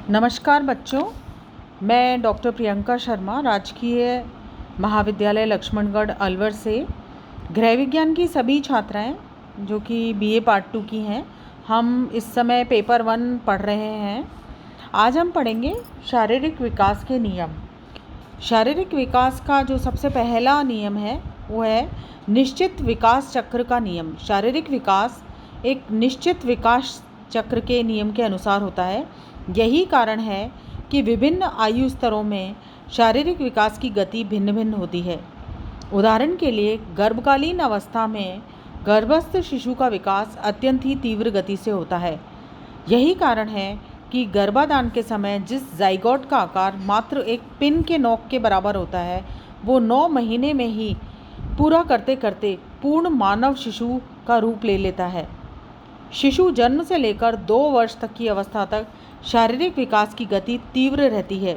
नमस्कार बच्चों, मैं डॉक्टर प्रियंका शर्मा राजकीय महाविद्यालय लक्ष्मणगढ़ अलवर से गृह विज्ञान की सभी छात्राएं जो कि बीए पार्ट 2 की हैं, हम इस समय पेपर 1 पढ़ रहे हैं। आज हम पढ़ेंगे शारीरिक विकास के नियम। शारीरिक विकास का जो सबसे पहला नियम है वो है निश्चित विकास चक्र का नियम। शारीरिक विकास एक निश्चित विकास चक्र के नियम के अनुसार होता है। यही कारण है कि विभिन्न आयु स्तरों में शारीरिक विकास की गति भिन्न भिन्न होती है। उदाहरण के लिए गर्भकालीन अवस्था में गर्भस्थ शिशु का विकास अत्यंत ही तीव्र गति से होता है। यही कारण है कि गर्भाधान के समय जिस जाइगोट का आकार मात्र एक पिन के नोक के बराबर होता है, वो 9 महीने में ही पूरा करते करते पूर्ण मानव शिशु का रूप ले लेता है। शिशु जन्म से लेकर 2 वर्ष तक की अवस्था तक शारीरिक विकास की गति तीव्र रहती है।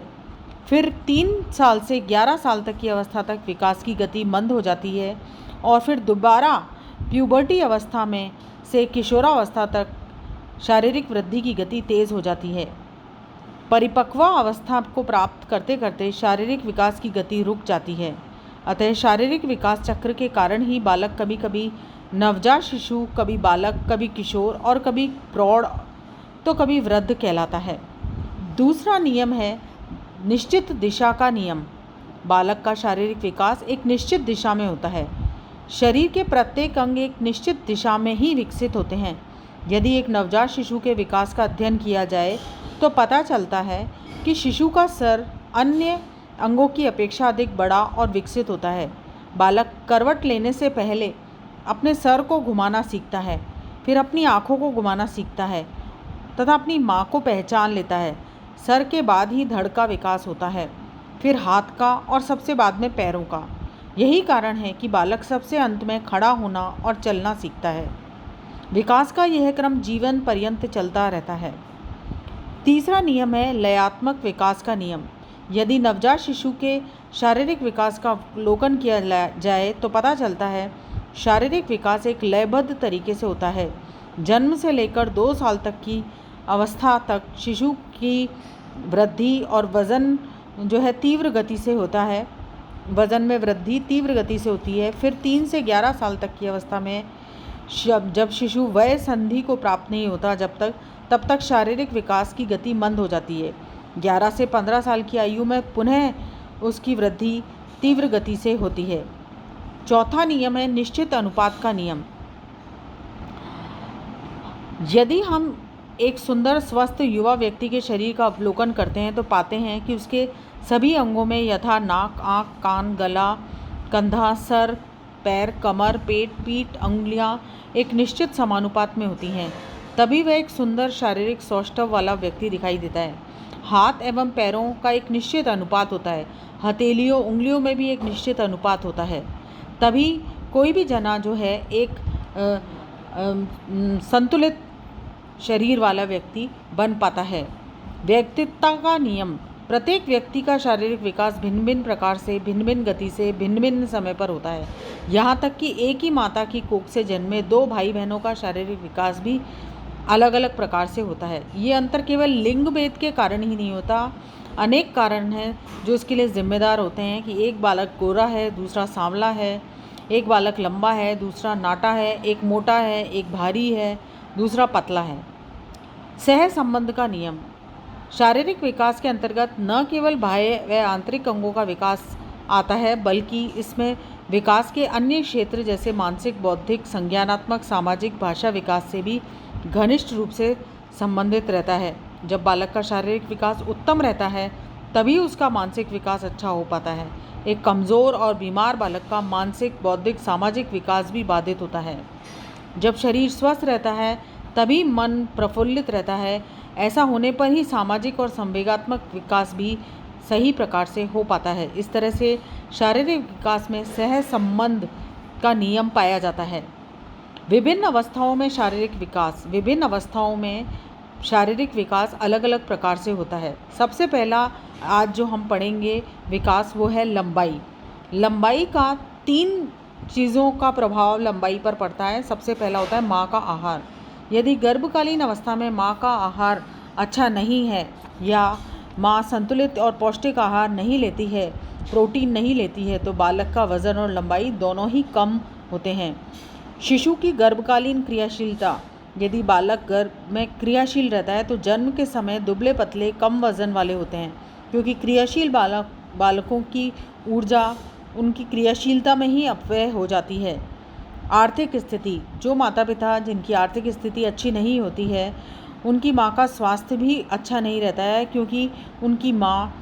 फिर 3 साल से 11 साल तक की अवस्था तक विकास की गति मंद हो जाती है और फिर दोबारा प्यूबर्टी अवस्था में से किशोरावस्था तक शारीरिक वृद्धि की गति तेज़ हो जाती है। परिपक्व अवस्था को प्राप्त करते करते शारीरिक विकास की गति रुक जाती है। अतः शारीरिक विकास चक्र के कारण ही बालक कभी कभी नवजात शिशु, कभी बालक, कभी किशोर और कभी प्रौढ़ तो कभी वृद्ध कहलाता है। दूसरा नियम है निश्चित दिशा का नियम। बालक का शारीरिक विकास एक निश्चित दिशा में होता है। शरीर के प्रत्येक अंग एक निश्चित दिशा में ही विकसित होते हैं। यदि एक नवजात शिशु के विकास का अध्ययन किया जाए तो पता चलता है कि शिशु का सर अन्य अंगों की अपेक्षा अधिक बड़ा और विकसित होता है। बालक करवट लेने से पहले अपने सर को घुमाना सीखता है, फिर अपनी आँखों को घुमाना सीखता है तथा अपनी माँ को पहचान लेता है। सर के बाद ही धड़ का विकास होता है, फिर हाथ का और सबसे बाद में पैरों का। यही कारण है कि बालक सबसे अंत में खड़ा होना और चलना सीखता है। विकास का यह क्रम जीवन पर्यंत चलता रहता है। तीसरा नियम है लयात्मक विकास का नियम। यदि नवजात शिशु के शारीरिक विकास का अवलोकन किया जाए तो पता चलता है शारीरिक विकास एक लयबद्ध तरीके से होता है। जन्म से लेकर 2 साल तक की अवस्था तक शिशु की वृद्धि और वज़न जो है तीव्र गति से होता है। वज़न में वृद्धि तीव्र गति से होती है। फिर 3 से 11 साल तक की अवस्था में जब शिशु वय संधि को प्राप्त नहीं होता तब तक शारीरिक विकास की गति मंद हो जाती है। 11 से 15 साल की आयु में पुनः उसकी वृद्धि तीव्र गति से होती है। चौथा नियम है निश्चित अनुपात का नियम। यदि हम एक सुंदर स्वस्थ युवा व्यक्ति के शरीर का अवलोकन करते हैं तो पाते हैं कि उसके सभी अंगों में यथा नाक, आँख, कान, गला, कंधा, सर, पैर, कमर, पेट, पीठ, अंगुलियां एक निश्चित समानुपात में होती हैं। तभी वह एक सुंदर शारीरिक सौष्ठव वाला व्यक्ति दिखाई देता है। हाथ एवं पैरों का एक निश्चित अनुपात होता है। हथेलियों, उंगलियों में भी एक निश्चित अनुपात होता है। तभी कोई भी जना जो है एक संतुलित शरीर वाला व्यक्ति बन पाता है। व्यक्तित्व का नियम। प्रत्येक व्यक्ति का शारीरिक विकास भिन्न भिन्न प्रकार से, भिन्न भिन्न गति से, भिन्न भिन्न समय पर होता है। यहाँ तक कि एक ही माता की कोख से जन्मे 2 भाई बहनों का शारीरिक विकास भी अलग अलग प्रकार से होता है। ये अंतर केवल लिंग भेद के कारण ही नहीं होता, अनेक कारण हैं जो इसके लिए जिम्मेदार होते हैं कि एक बालक गोरा है, दूसरा सांवला है, एक बालक लंबा है, दूसरा नाटा है, एक मोटा है, एक भारी है, दूसरा पतला है। सह संबंध का नियम। शारीरिक विकास के अंतर्गत न केवल बाह्य व आंतरिक अंगों का विकास आता है, बल्कि इसमें विकास के अन्य क्षेत्र जैसे मानसिक, बौद्धिक, संज्ञानात्मक, सामाजिक, भाषा विकास से भी घनिष्ठ रूप से संबंधित रहता है। जब बालक का शारीरिक विकास उत्तम रहता है तभी उसका मानसिक विकास अच्छा हो पाता है। एक कमज़ोर और बीमार बालक का मानसिक, बौद्धिक, सामाजिक विकास भी बाधित होता है। जब शरीर स्वस्थ रहता है तभी मन प्रफुल्लित रहता है। ऐसा होने पर ही सामाजिक और संवेगात्मक विकास भी सही प्रकार से हो पाता है। इस तरह से शारीरिक विकास में सह संबंध का नियम पाया जाता है। विभिन्न अवस्थाओं में शारीरिक विकास अलग अलग प्रकार से होता है। सबसे पहला आज जो हम पढ़ेंगे विकास वो है लंबाई। लंबाई का 3 चीज़ों का प्रभाव लंबाई पर पड़ता है। सबसे पहला होता है माँ का आहार। यदि गर्भकालीन अवस्था में माँ का आहार अच्छा नहीं है या माँ संतुलित और पौष्टिक आहार नहीं लेती है, प्रोटीन नहीं लेती है, तो बालक का वज़न और लंबाई दोनों ही कम होते हैं। शिशु की गर्भकालीन क्रियाशीलता। यदि बालक गर्भ में क्रियाशील रहता है तो जन्म के समय दुबले पतले कम वज़न वाले होते हैं, क्योंकि क्रियाशील बालकों की ऊर्जा उनकी क्रियाशीलता में ही अपव्यय हो जाती है। आर्थिक स्थिति। जो माता पिता जिनकी आर्थिक स्थिति अच्छी नहीं होती है, उनकी माँ का स्वास्थ्य भी अच्छा नहीं रहता है, क्योंकि उनकी माँ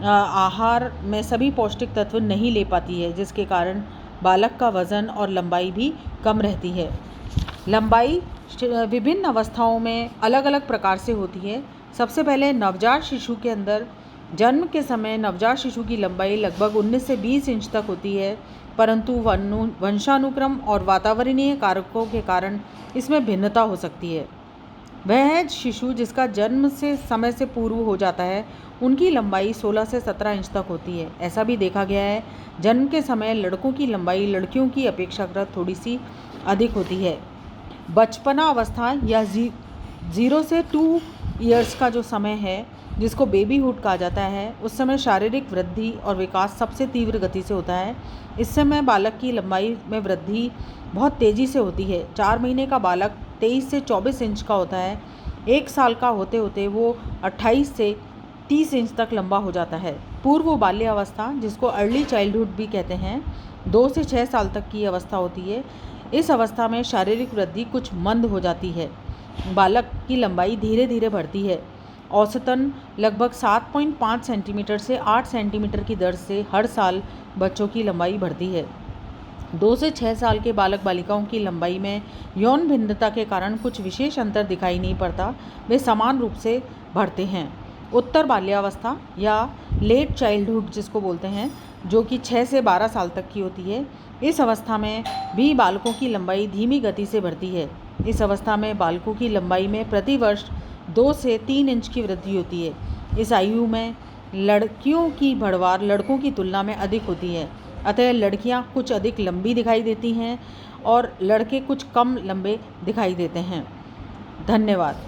आहार में सभी पौष्टिक तत्व नहीं ले पाती है, जिसके कारण बालक का वज़न और लंबाई भी कम रहती है। लंबाई विभिन्न अवस्थाओं में अलग अलग प्रकार से होती है। सबसे पहले नवजात शिशु के अंदर जन्म के समय नवजात शिशु की लंबाई लगभग 19 से 20 इंच तक होती है, परंतु वंशानुक्रम और वातावरणीय कारकों के कारण इसमें भिन्नता हो सकती है। वह है शिशु जिसका जन्म से समय से पूर्व हो जाता है, उनकी लंबाई 16 से 17 इंच तक होती है। ऐसा भी देखा गया है जन्म के समय लड़कों की लंबाई लड़कियों की अपेक्षाकृत थोड़ी सी अधिक होती है। बचपना अवस्था या 0 से 2 ईयर्स का जो समय है, जिसको बेबीहुड कहा जाता है, उस समय शारीरिक वृद्धि और विकास सबसे तीव्र गति से होता है। इस समय बालक की लंबाई में वृद्धि बहुत तेज़ी से होती है। 4 महीने का बालक 23 से 24 इंच का होता है। 1 साल का होते होते वो 28 से 30 इंच तक लंबा हो जाता है। पूर्व बाल्यावस्था, जिसको अर्ली चाइल्डहुड भी कहते हैं, 2 से 6 साल तक की अवस्था होती है। इस अवस्था में शारीरिक वृद्धि कुछ मंद हो जाती है। बालक की लंबाई धीरे धीरे बढ़ती है। औसतन लगभग 7.5 सेंटीमीटर से 8 सेंटीमीटर की दर से हर साल बच्चों की लंबाई बढ़ती है। 2 से 6 साल के बालक बालिकाओं की लंबाई में यौन भिन्नता के कारण कुछ विशेष अंतर दिखाई नहीं पड़ता, वे समान रूप से बढ़ते हैं। उत्तर बाल्यावस्था या लेट चाइल्डहुड जिसको बोलते हैं, जो कि 6 से 12 साल तक की होती है, इस अवस्था में भी बालकों की लंबाई धीमी गति से बढ़ती है। इस अवस्था में बालकों की लंबाई में प्रति वर्ष 2 से 3 इंच की वृद्धि होती है। इस आयु में लड़कियों की बढ़वार लड़कों की तुलना में अधिक होती है, अतः लड़कियां कुछ अधिक लंबी दिखाई देती हैं और लड़के कुछ कम लंबे दिखाई देते हैं। धन्यवाद।